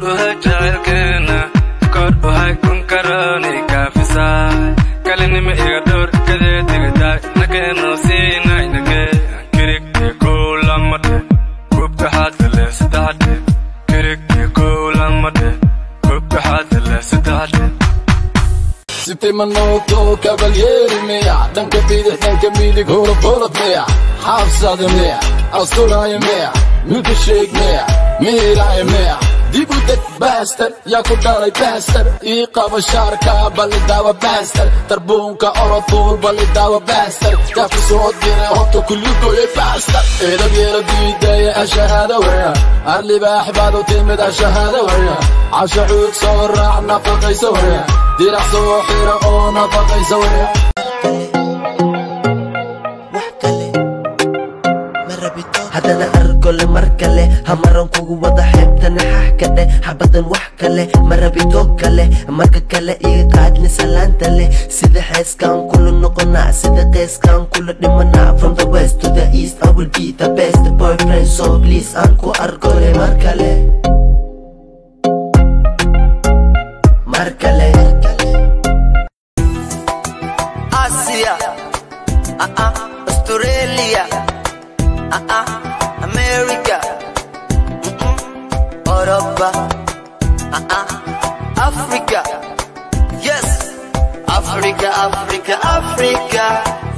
وهاي جايلكنا كور وهاي كنكروني كافيساي كلني ما يقدر كذا تقدر نكنو سيناي نكي كريك كل مرة كوب حد لستعد كريك كل مرة كوب حد لستعد Sitte manotto cavalieri mea, danke bidig hora bollet mea, hafsade mea, Australië mea, milkshake mea, miraje mea. Die boetek bastard, ja kodalai bastard, iqaba sharka balidawa bastard, tarbunka oratul balidawa bastard, jafi soo dire hotto kullu goye bastard. Ida gira diidaya ashahada waya, arli baaxbaad u timid ashahada waya, casha cuud soo raac nafaqaysa waya, dirac soo xira oo nafaqaysa waya. haddana argole mar kale hamaran kugu wada xeebtana xax kadhe xabadan wax kale marabito kale marka kale iga qaadni salaanta leh sida xeeskaan kula noqonaa sida qeeskaan kula dhimanaa from the west to the east I will be the best boyfriend so please aan ku argole mar kale Asia Australia America, Europa, Africa, yes, Africa, Africa, Africa.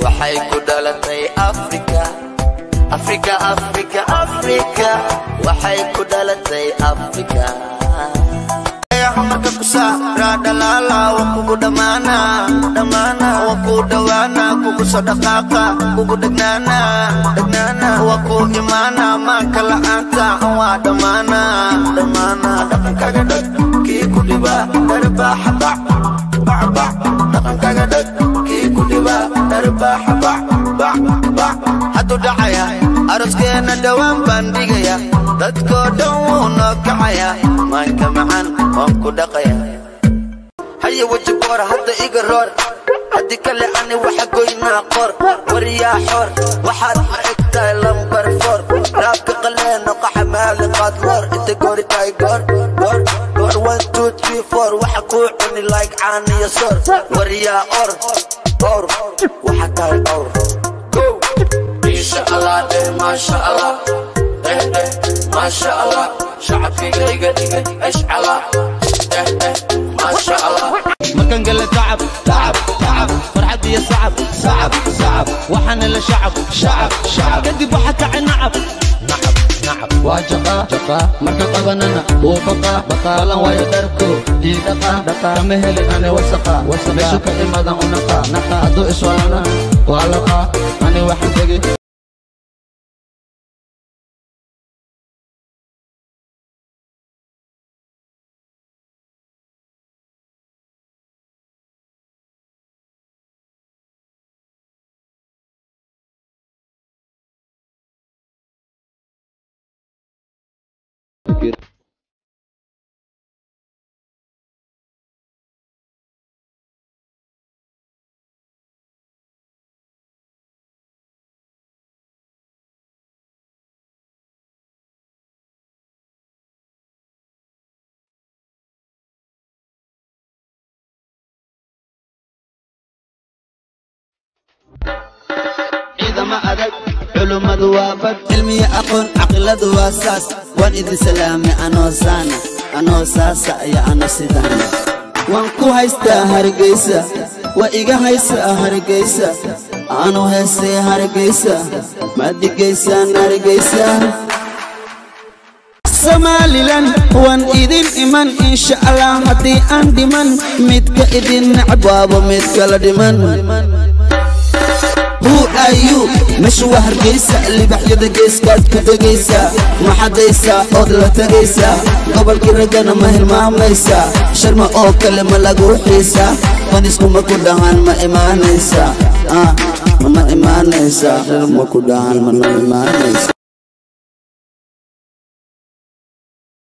Waxay ku dhalatay Africa, Africa, Africa, Africa. Waxay ku dhalatay Africa. Marka kusa radalala wakugu dhamana waku dawana kugu sadaqaqa kugu dagnana waku imana marka la'aanta waa dhamana dhaqankaga dhag kii ku dhiba darbaaxa bac dhaqankaga dhag kii ku dhiba darbaaxa bac hadduu dhacaya aroskeena dhawaan baan dhigaya dadkoo dhan wuu noo kacaya maanka macaan waan ku dhaqaya haya weji boor hadda iga roor haddii kale ani waxa goynaa qor wariyaa xor waxaad ma egtahay lambar 4 raabka qaleeno qaxa maali qaad loor inta goori tahay goor 1 2 3 4 waxa kuu cuni like caaniya sor wariyaa or waxa tahay or go inshallah mashallah ما شاء الله شعبي قريقة اشعلا ما شاء الله مكان قال تعب فرحتي يا صعب وحن اللي شعب قدي بحكى عن نعب واجقا مركب قبننا وبقى لن ويدركو دي دقا مهلي أنا وسقا بشوك إمادا ونقا أدو إسوالنا وعلقا أنا واحد تجي إذا ما أدرك علوم ذوابت علمي أقول عقل ذواساس وان إذن سلامي أنا ساسا يا أنا سيدانا وانكو هايستا هارجيسا وإيغا هايسا هارجيسا أنا هايسا هارجيسا ما دي جيسا نارجيسا Somali وان إذن إيمان إن شاء الله هدي عندي من متك إذن نعباب متك لدمن Who are you? مشوا هرجيسا اللي بحيدا جيسكات كده جيسا ما حديسا أضل تجيسا قبل كرجنا مهل ما ميسا شرما أو كلمة لقو حيسا فنسكو ما كدهان ما إيمانيسا ما إيمانيسا ما كدهان ما إيمانيسا